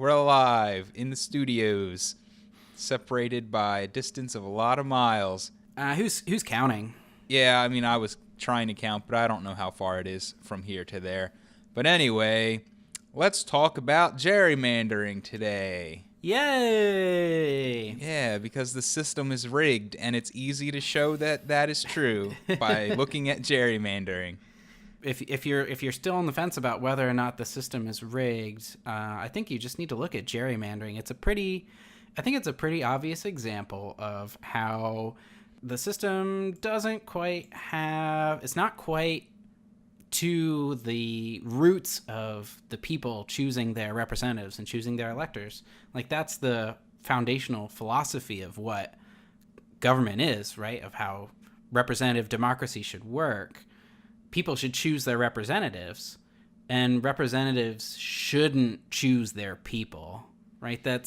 We're alive in the studios, separated by a distance of a lot of miles. Who's counting? Yeah, I mean, I was trying to count, but I don't know how far it is from here to there. But anyway, let's talk about gerrymandering today. Yay! Yeah, because the system is rigged, and it's easy to show that that is true by looking at gerrymandering. If you're still on the fence about whether or not the system is rigged, I think you just need to look at gerrymandering. I think it's a pretty obvious example of how the system doesn't quite have. It's not quite to the roots of the people choosing their representatives and choosing their electors. Like, that's the foundational philosophy of what government is, right? Of how representative democracy should work. People should choose their representatives, and representatives shouldn't choose their people, right? The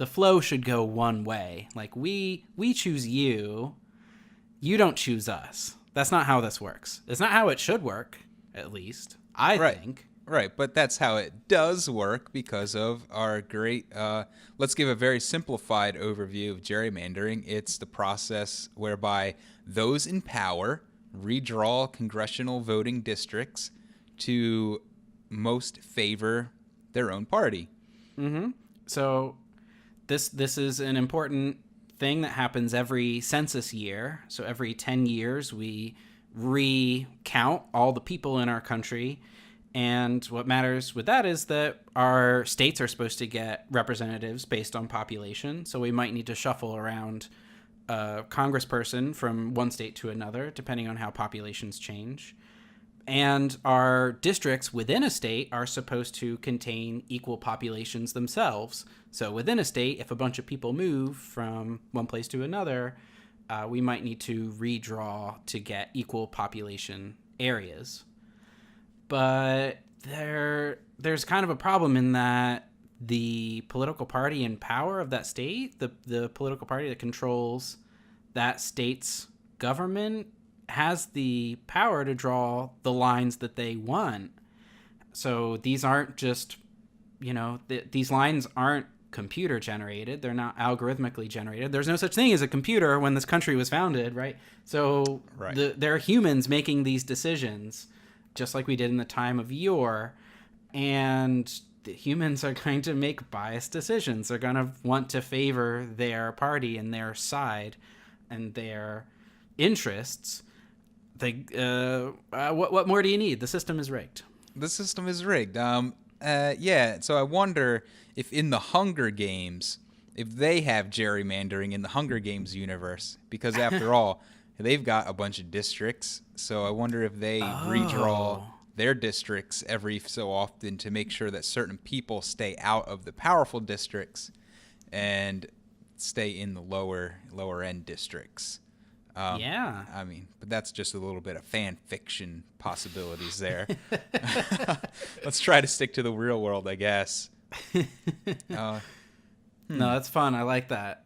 flow should go one way. Like, we choose you, you don't choose us. That's not how this works. It's not how it should work, at least, I think. Right, but that's how it does work because of our great, let's give a very simplified overview of gerrymandering. It's the process whereby those in power redraw congressional voting districts to most favor their own party. Mm-hmm. So this is an important thing that happens every census year. So every 10 years, we recount all the people in our country. And what matters with that is that our states are supposed to get representatives based on population. So we might need to shuffle around a congressperson from one state to another, depending on how populations change. And our districts within a state are supposed to contain equal populations themselves. So within a state, if a bunch of people move from one place to another, we might need to redraw to get equal population areas. But there's kind of a problem in that the political party in power of that state, the political party that controls that state's government, has the power to draw the lines that they want. So these aren't just, these lines aren't computer generated. They're not algorithmically generated. There's no such thing as a computer when this country was founded, right? So there are humans making these decisions, just like we did in the time of yore. And the humans are going to make biased decisions. They're going to want to favor their party and their side and their interests. What more do you need? The system is rigged. The system is rigged. Yeah, so I wonder if in the Hunger Games, if they have gerrymandering in the Hunger Games universe, because after all, they've got a bunch of districts. So I wonder if they redraw their districts every so often to make sure that certain people stay out of the powerful districts and stay in the lower end districts. Yeah. I mean, but that's just a little bit of fan fiction possibilities there. Let's try to stick to the real world, I guess. No, that's fun. I like that.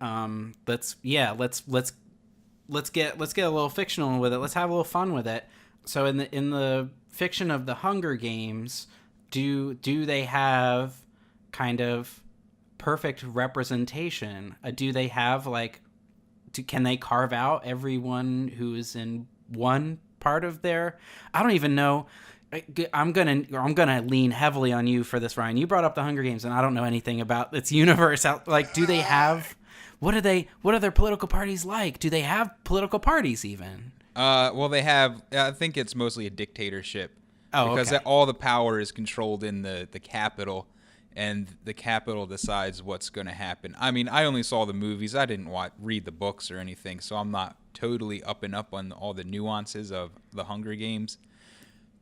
Let's get a little fictional with it. Let's have a little fun with it. So in the fiction of the Hunger Games, do they have kind of perfect representation? Do they have can they carve out everyone who is in one part of their? I don't even know. I'm gonna lean heavily on you for this, Ryan. You brought up the Hunger Games, and I don't know anything about its universe. Do they have? What are their political parties like? Do they have political parties even? Well, they have. I think it's mostly a dictatorship. Oh, because okay. all the power is controlled in the capital, and the capital decides what's going to happen. I mean, I only saw the movies. I didn't read the books or anything, so I'm not totally up on all the nuances of the Hunger Games.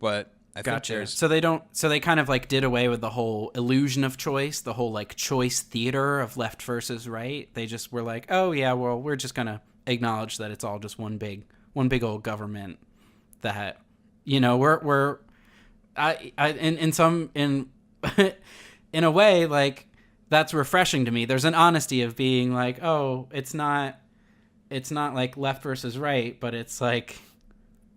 But I think there's... So they kind of did away with the whole illusion of choice, the whole choice theater of left versus right. They just were like, oh yeah, well, we're just going to acknowledge that it's all just one big old government that, we're in a way, that's refreshing to me. There's an honesty of being oh, it's not left versus right, but it's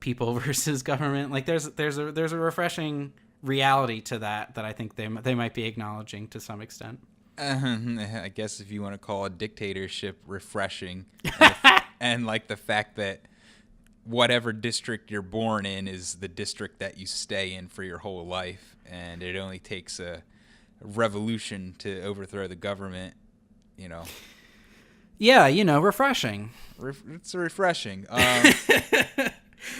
people versus government. There's a refreshing reality to that I think they might be acknowledging to some extent. I guess if you want to call a dictatorship refreshing, and like the fact that whatever district you're born in is the district that you stay in for your whole life, and it only takes a revolution to overthrow the government, Yeah, refreshing. It's refreshing.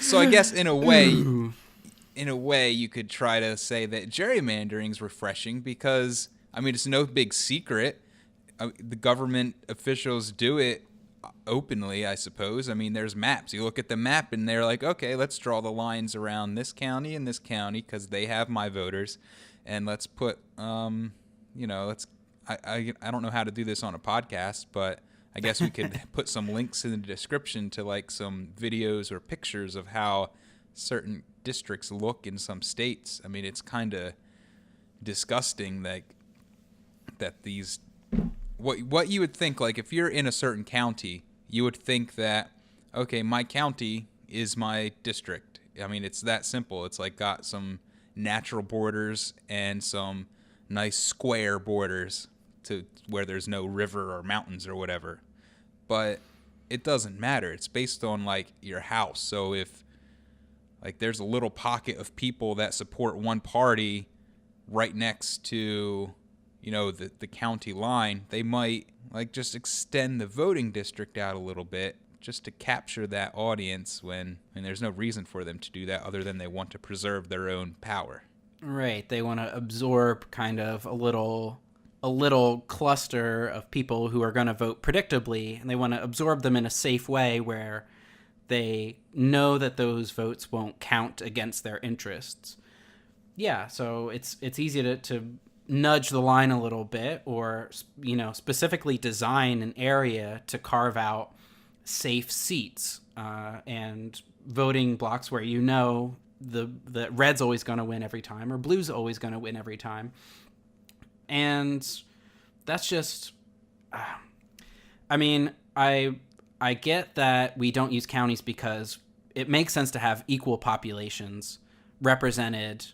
So I guess in a way, you could try to say that gerrymandering is refreshing because, I mean, it's no big secret. The government officials do it openly, I suppose. I mean, there's maps. You look at the map and they're like, okay, let's draw the lines around this county and this county because they have my voters, and let's put, let's. I don't know how to do this on a podcast, but I guess we could put some links in the description to like some videos or pictures of how certain districts look in some states. I mean, it's kind of disgusting that these what you would think, like if you're in a certain county, you would think that, okay, my county is my district. I mean, it's that simple. It's like got some natural borders and some nice square borders to where there's no river or mountains or whatever. But it doesn't matter. It's based on like your house. So if like there's a little pocket of people that support one party right next to, the county line, they might like just extend the voting district out a little bit just to capture that audience when there's no reason for them to do that other than they want to preserve their own power. Right. They want to absorb kind of a little cluster of people who are going to vote predictably, and they want to absorb them in a safe way where they know that those votes won't count against their interests. Yeah, so it's easy to nudge the line a little bit, or specifically design an area to carve out safe seats and voting blocks where the red's always going to win every time or blue's always going to win every time. And that's just I mean, I get that we don't use counties because it makes sense to have equal populations represented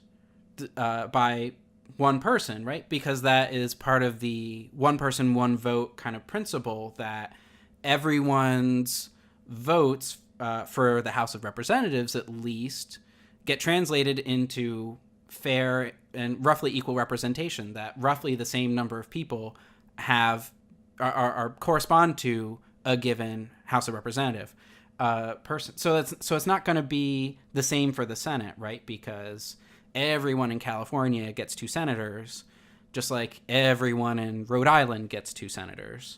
by one person, right? Because that is part of the one person, one vote kind of principle, that everyone's votes for the House of Representatives, at least, get translated into fair and roughly equal representation, that roughly the same number of people correspond to a given House of Representative person. So it's not going to be the same for the Senate, right? Because everyone in California gets 2 senators, just like everyone in Rhode Island gets 2 senators,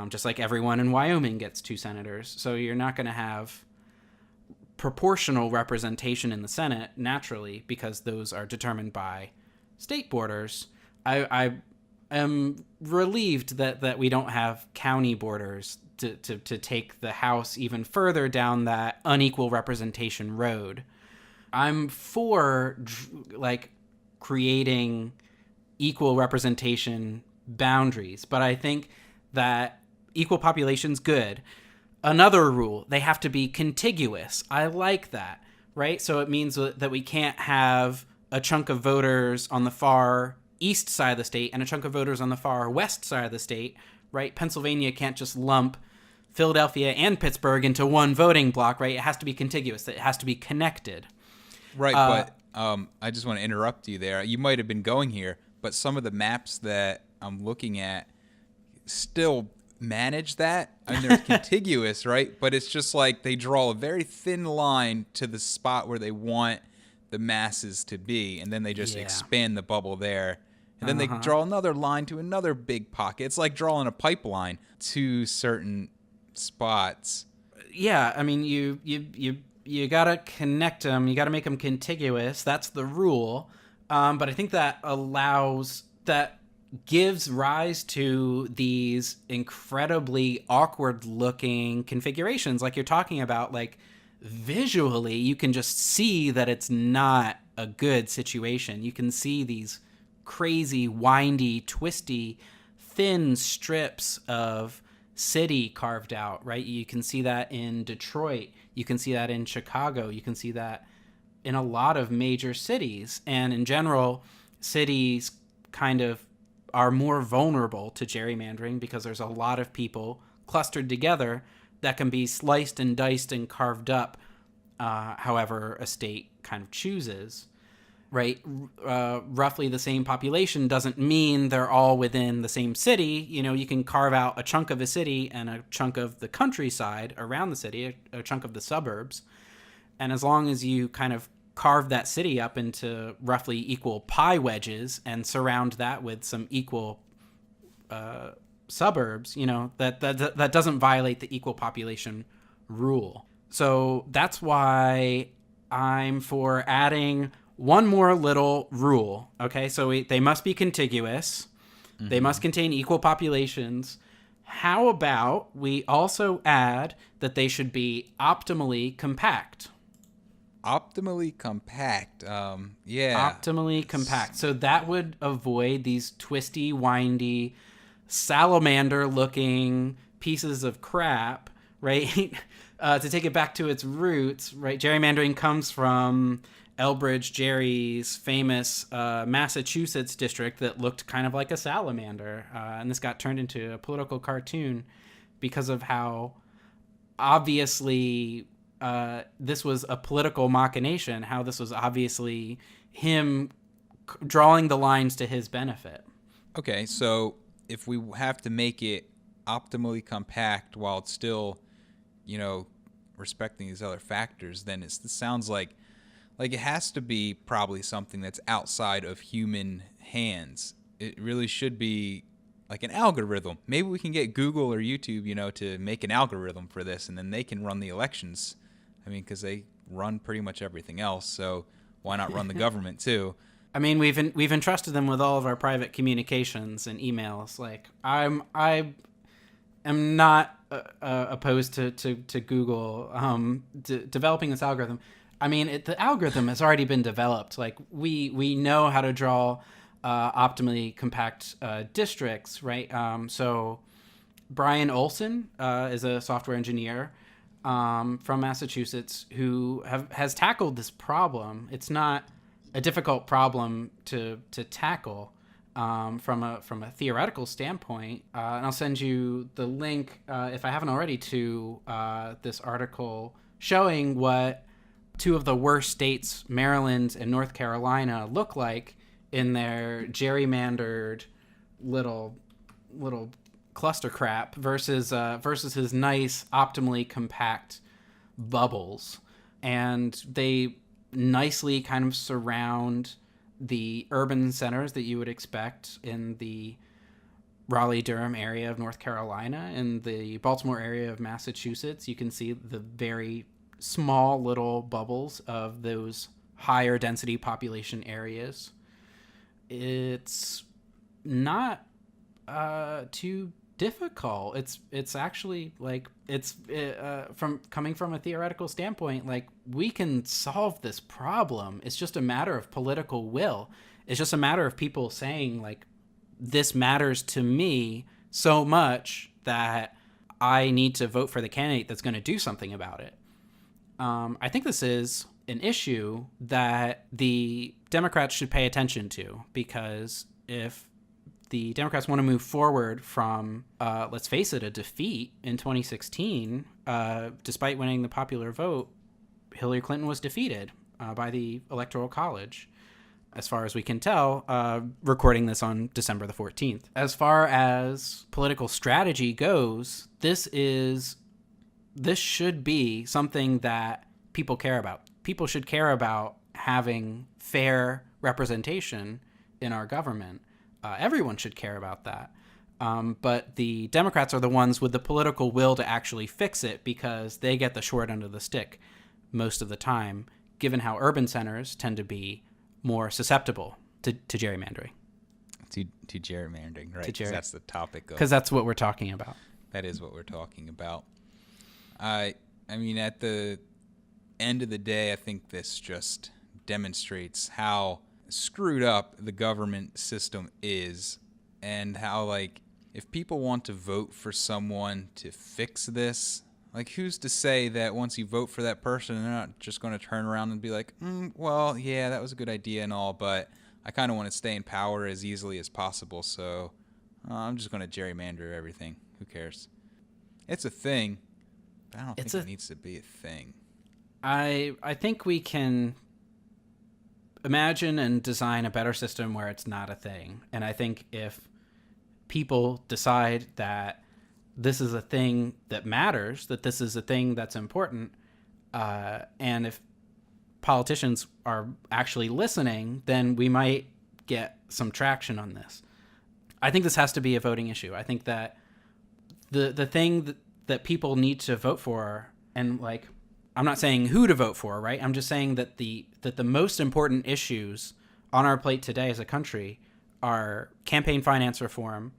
just like everyone in Wyoming gets 2 senators. So you're not going to have proportional representation in the Senate naturally, because those are determined by state borders. I am relieved that we don't have county borders to take the House even further down that unequal representation road. I'm for like creating equal representation boundaries, but I think that equal population's good. Another rule, they have to be contiguous. I like that, right? So it means that we can't have a chunk of voters on the far east side of the state and a chunk of voters on the far west side of the state, right? Pennsylvania can't just lump Philadelphia and Pittsburgh into one voting block, right? It has to be contiguous. It has to be connected. Right, but I just want to interrupt you there. You might have been going here, but some of the maps that I'm looking at still manage that, and they're contiguous, right? But it's just like they draw a very thin line to the spot where they want the masses to be, and then they just expand the bubble there. And then they draw another line to another big pocket. It's like drawing a pipeline to certain spots. Yeah, I mean, you gotta connect them. You gotta make them contiguous. That's the rule. But I think that gives rise to these incredibly awkward looking configurations like you're talking about. Like visually, you can just see that it's not a good situation. You can see these crazy, windy, twisty, thin strips of city carved out, right? You can see that in Detroit. You can see that in Chicago. You can see that in a lot of major cities. And in general, cities kind of are more vulnerable to gerrymandering because there's a lot of people clustered together that can be sliced and diced and carved up however a state kind of chooses. Right, roughly the same population doesn't mean they're all within the same city. You know, you can carve out a chunk of a city and a chunk of the countryside around the city, a chunk of the suburbs. And as long as you kind of carve that city up into roughly equal pie wedges and surround that with some equal suburbs, you know, that doesn't violate the equal population rule. So that's why I'm for adding one more little rule. Okay, so they must be contiguous. Mm-hmm. They must contain equal populations. How about we also add that they should be optimally compact? Optimally compact. Optimally compact. So that would avoid these twisty, windy, salamander-looking pieces of crap, right? To take it back to its roots, right? Gerrymandering comes from Elbridge Gerry's famous Massachusetts district that looked kind of like a salamander. And this got turned into a political cartoon because of how obviously this was a political machination, how this was obviously him drawing the lines to his benefit. Okay, so if we have to make it optimally compact while it's still, you know, respecting these other factors, then it sounds like it has to be probably something that's outside of human hands. It really should be like an algorithm. Maybe we can get Google or YouTube, you know, to make an algorithm for this, and then they can run the elections. I mean, because they run pretty much everything else, so why not run the government too? I mean, we've entrusted them with all of our private communications and emails. Like, I am not opposed to Google developing this algorithm. I mean, the algorithm has already been developed. Like, we know how to draw optimally compact districts, right? So Brian Olson is a software engineer from Massachusetts who has tackled this problem. It's not a difficult problem to tackle from a theoretical standpoint. And I'll send you the link, if I haven't already, to this article showing what two of the worst states, Maryland and North Carolina, look like in their gerrymandered little cluster crap versus his nice, optimally compact bubbles. And they nicely kind of surround the urban centers that you would expect in the Raleigh-Durham area of North Carolina and the Baltimore area of Massachusetts. You can see the very small little bubbles of those higher density population areas. It's not too difficult. It's actually like from coming from a theoretical standpoint, like we can solve this problem. It's just a matter of political will. It's just a matter of people saying like, this matters to me so much that I need to vote for the candidate that's going to do something about it. I think this is an issue that the Democrats should pay attention to, because if the Democrats want to move forward from, let's face it, a defeat in 2016, despite winning the popular vote, Hillary Clinton was defeated by the Electoral College, as far as we can tell, recording this on December the 14th. As far as political strategy goes, this should be something that people care about. People should care about having fair representation in our government. Everyone should care about that. But the Democrats are the ones with the political will to actually fix it, because they get the short end of the stick most of the time, given how urban centers tend to be more susceptible to gerrymandering. To gerrymandering, right? Because that's the topic. Because that's what we're talking about. That is what we're talking about. I mean, at the end of the day, I think this just demonstrates how screwed up the government system is, and how, like, if people want to vote for someone to fix this, Like, who's to say that once you vote for that person, they're not just going to turn around and be like, well, yeah, that was a good idea and all, but I kind of want to stay in power as easily as possible, so I'm just going to gerrymander everything. Who cares? It's a thing, but I don't think it needs to be a thing. I think we can imagine and design a better system where it's not a thing. And I think if people decide that this is a thing that matters, that this is a thing that's important, and if politicians are actually listening, then we might get some traction on this. I think this has to be a voting issue. I think that the thing that people need to vote for, and like, I'm not saying who to vote for, right? I'm just saying that the most important issues on our plate today as a country are campaign finance reform,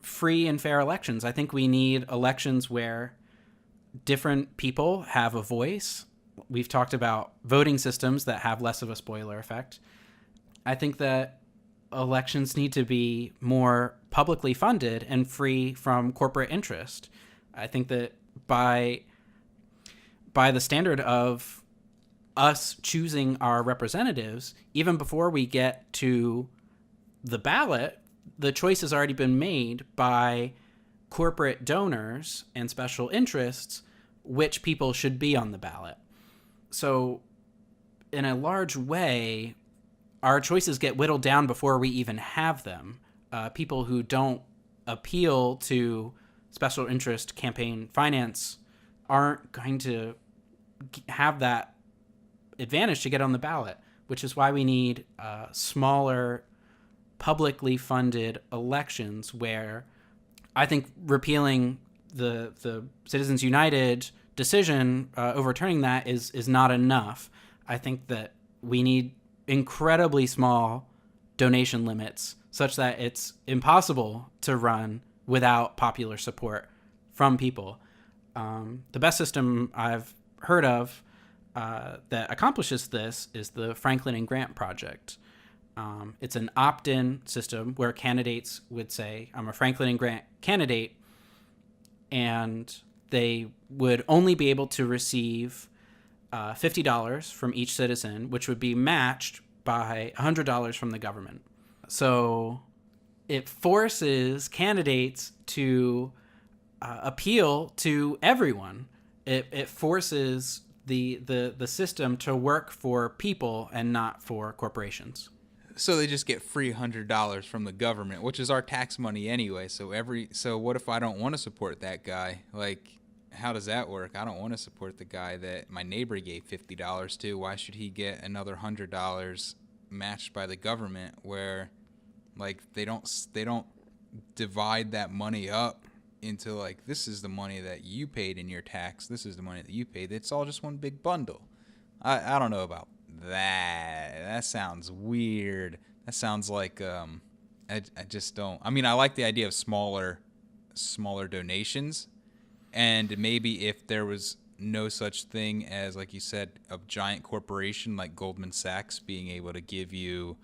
free and fair elections. I think we need elections where different people have a voice. We've talked about voting systems that have less of a spoiler effect. I think that elections need to be more publicly funded and free from corporate interest. I think that by the standard of us choosing our representatives, even before we get to the ballot, the choice has already been made by corporate donors and special interests which people should be on the ballot. So in a large way, our choices get whittled down before we even have them. People who don't appeal to special interest campaign finance aren't going to have that advantage to get on the ballot, which is why we need smaller, publicly funded elections where I think repealing the Citizens United decision, overturning that is not enough. I think that we need incredibly small donation limits such that it's impossible to run without popular support from people. The best system I've heard of that accomplishes this is the Franklin and Grant Project. It's an opt-in system where candidates would say, I'm a Franklin and Grant candidate, and they would only be able to receive $50 from each citizen, which would be matched by $100 from the government. So it forces candidates to appeal to everyone. It forces the system to work for people and not for corporations. So they just get free $100 from the government, which is our tax money anyway. So what if I don't want to support that guy? Like, how does that work? I don't want to support the guy that my neighbor gave $50 to. Why should he get another $100 matched by the government? Where, like, they don't divide that money up into, like, this is the money that you paid in your tax. This is the money that you paid. It's all just one big bundle. I don't know about that sounds weird. That sounds like I just don't. I mean, I like the idea of smaller donations, and maybe if there was no such thing as, like you said, a giant corporation like Goldman Sachs being able to give you,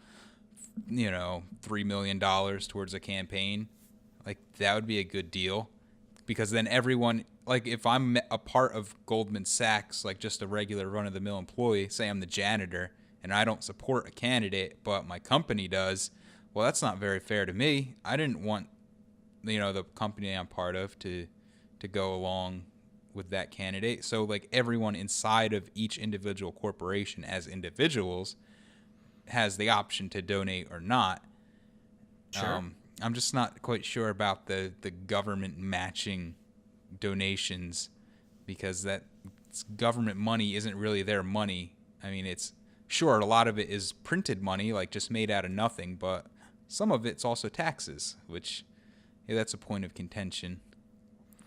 $3 million towards a campaign, like that would be a good deal, because then everyone, like if I'm a part of Goldman Sachs, like just a regular run-of-the-mill employee, say I'm the janitor, and I don't support a candidate, but my company does, well, that's not very fair to me. I didn't want, the company I'm part of to go along with that candidate. So, like, everyone inside of each individual corporation as individuals has the option to donate or not. Sure. I'm just not quite sure about the government matching donations, because that government money isn't really their money. I mean, it's sure a lot of it is printed money, like just made out of nothing, but some of it's also taxes, which that's a point of contention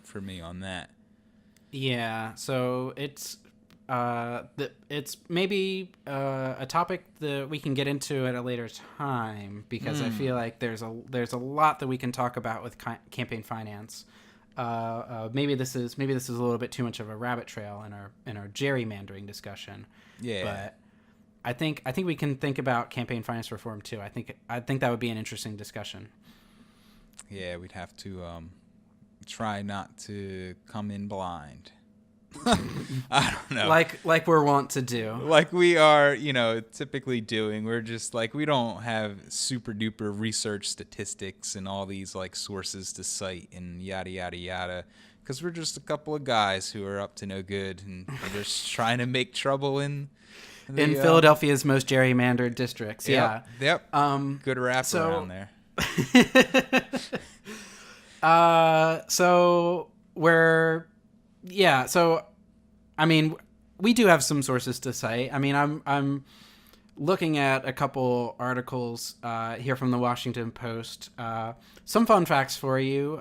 for me on that. Yeah, so it's maybe a topic that we can get into at a later time, because I feel like there's a lot that we can talk about with campaign finance. Maybe this is a little bit too much of a rabbit trail in our gerrymandering discussion. Yeah. But I think we can think about campaign finance reform too. I think that would be an interesting discussion. Yeah, we'd have to try not to come in blind. I don't know. Like we're wont to do. Like we are, typically doing. We're just like, we don't have super duper research statistics and all these like sources to cite and yada, yada, yada. Because we're just a couple of guys who are up to no good and we're just trying to make trouble in Philadelphia's most gerrymandered districts. Yep, yeah. Yep. Good rap around there. I mean, we do have some sources to cite. I mean, I'm looking at a couple articles here from the Washington Post. Some fun facts for you.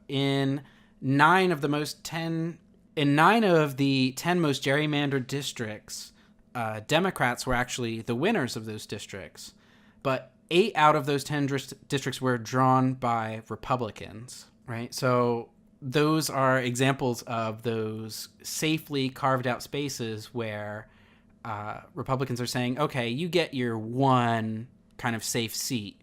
In 9 of the 10 most gerrymandered districts, Democrats were actually the winners of those districts, but 8 out of those 10 districts were drawn by Republicans, right? So those are examples of those safely carved out spaces where Republicans are saying, okay, you get your one kind of safe seat,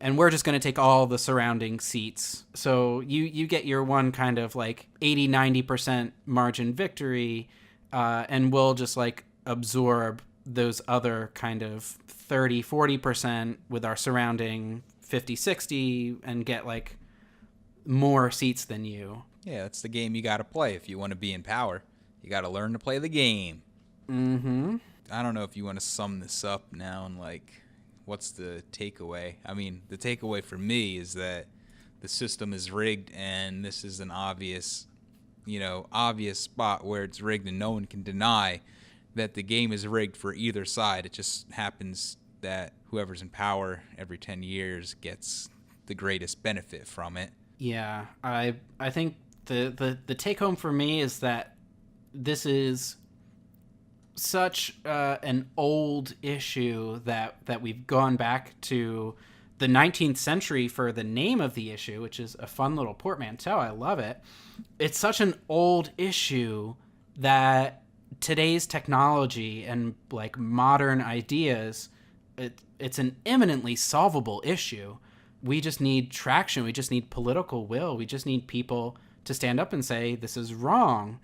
and we're just going to take all the surrounding seats. So you get your one kind of like 80-90% margin victory, and we'll just like absorb those other kind of 30-40% with our surrounding 50-60 and get like more seats than you. Yeah, that's the game you got to play if you want to be in power. You got to learn to play the game. Mm-hmm. I don't know if you want to sum this up now and like, what's the takeaway? I mean, the takeaway for me is that the system is rigged, and this is an obvious spot where it's rigged, and no one can deny that the game is rigged for either side. It just happens that whoever's in power every 10 years gets the greatest benefit from it. Yeah, I think the take home for me is that this is such an old issue that we've gone back to the 19th century for the name of the issue, which is a fun little portmanteau. I love it. It's such an old issue that today's technology and like modern ideas, it's an imminently solvable issue. We just need traction. We just need political will. We just need people to stand up and say, this is wrong.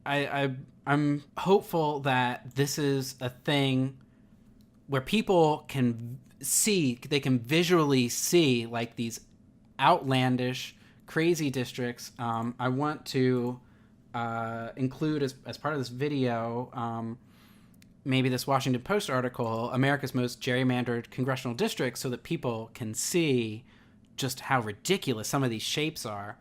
I'm hopeful that this is a thing where people can see, they can visually see like these outlandish, crazy districts. I want to include as part of this video, maybe this Washington Post article, America's Most Gerrymandered Congressional Districts, so that people can see just how ridiculous some of these shapes are.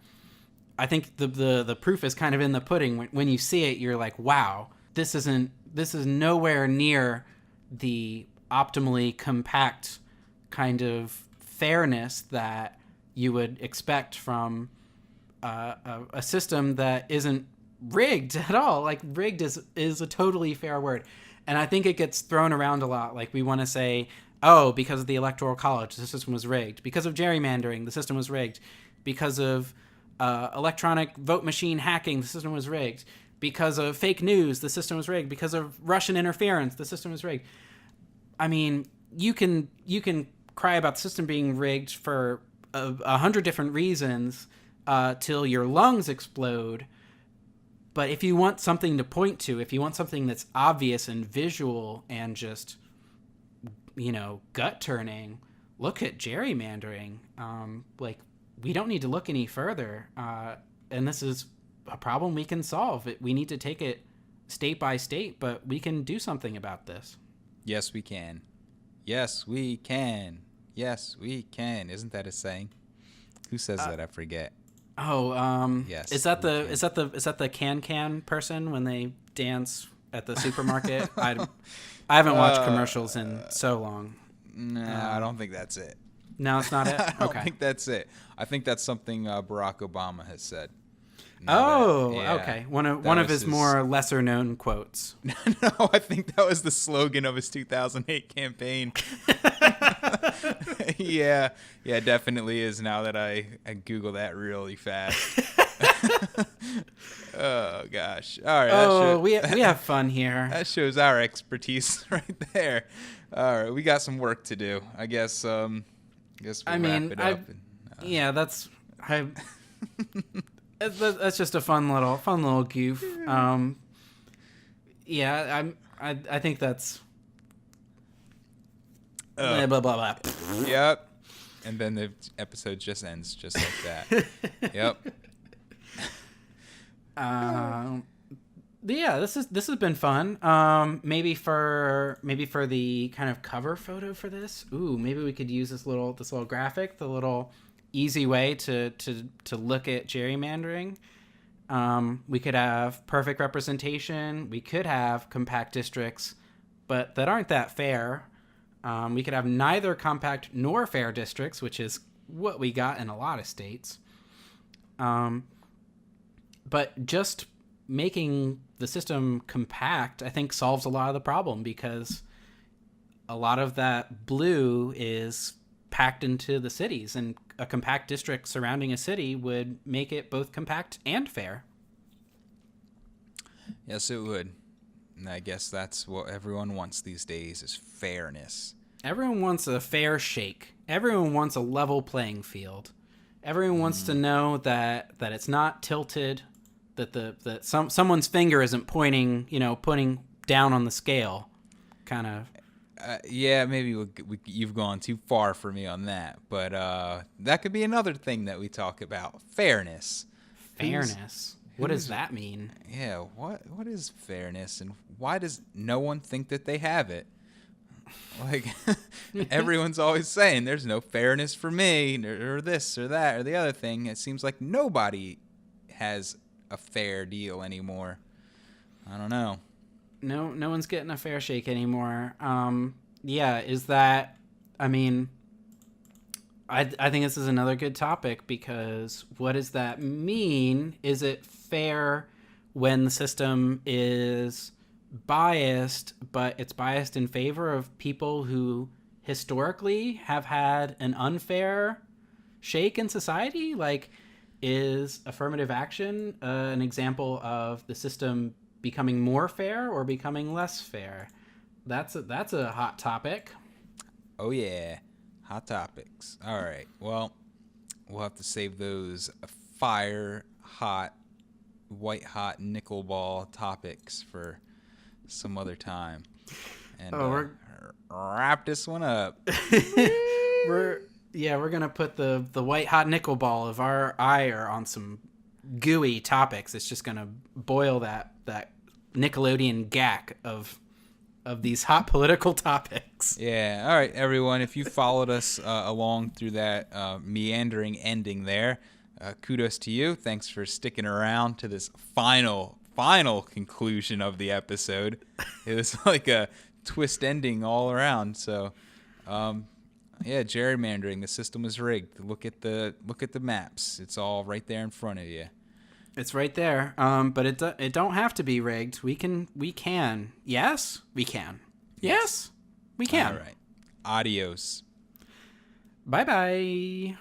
I think the proof is kind of in the pudding. When you see it, you're like, wow, this is nowhere near the optimally compact kind of fairness that you would expect from a system that isn't rigged at all. Like, rigged is a totally fair word. And I think it gets thrown around a lot. Like, we want to say, oh, because of the Electoral College, the system was rigged. Because of gerrymandering, the system was rigged. Because of electronic vote machine hacking, the system was rigged. Because of fake news, the system was rigged. Because of Russian interference, the system was rigged. I mean, you can cry about the system being rigged for 100 different reasons till your lungs explode. But if you want something to point to, if you want something that's obvious and visual and just, gut-turning, look at gerrymandering. We don't need to look any further. And this is a problem we can solve. We need to take it state by state, but we can do something about this. Yes, we can. Yes, we can. Yes, we can. Isn't that a saying? Who says that? I forget. Oh, yes. Is that the can person when they dance at the supermarket? I haven't watched commercials in so long. No, I don't think that's it. No, it's not it. I don't Okay. think that's it. I think that's something Barack Obama has said. Okay. One of his more lesser known quotes. No, I think that was the slogan of his 2008 campaign. Yeah, definitely is. Now that I Google that really fast. Oh gosh! All right. We have fun here. That shows our expertise right there. All right, we got some work to do. I guess. Wrap it up. Yeah, that's. That's just a fun little goof. Yeah, I think that's blah blah blah. Yep. And then the episode just ends just like that. Yep. Yeah, this has been fun. Maybe for the kind of cover photo for this. Ooh, maybe we could use this little graphic, the little easy way to look at gerrymandering. We could have perfect representation. We could have compact districts, but that aren't that fair. We could have neither compact nor fair districts, which is what we got in a lot of states. But just making the system compact, I think, solves a lot of the problem, because a lot of that blue is packed into the cities, and a compact district surrounding a city would make it both compact and fair. Yes, it would. And I guess that's what everyone wants these days, is fairness. Everyone wants a fair shake. Everyone wants a level playing field. Everyone wants to know that it's not tilted, that someone's finger isn't pointing down on the scale, kind of. Yeah, maybe you've gone too far for me on that, but that could be another thing that we talk about: fairness. Fairness. What does that mean? Yeah, what is fairness, and why does no one think that they have it? Like, everyone's always saying there's no fairness for me, or this or that or the other thing. It seems like nobody has a fair deal anymore. I don't know. No one's getting a fair shake anymore. Yeah, is that, I mean, I think this is another good topic, because what does that mean? Is it fair when the system is biased, but it's biased in favor of people who historically have had an unfair shake in society? Like, is affirmative action an example of the system becoming more fair or becoming less fair? That's a hot topic. Oh yeah, hot topics. All right, well, we'll have to save those fire hot, white hot nickel ball topics for some other time, and wrap this one up. We're gonna put the white hot nickel ball of our ire on some gooey topics. It's just gonna boil that Nickelodeon gack of these hot political topics. Yeah. All right, everyone. If you followed us along through that meandering ending there, kudos to you. Thanks for sticking around to this final conclusion of the episode. It was like a twist ending all around. So, yeah, gerrymandering. The system was rigged. Look at the maps. It's all right there in front of you. It's right there. But it don't have to be rigged. We can. Yes, we can. Yes, we can. All right. Adios. Bye-bye.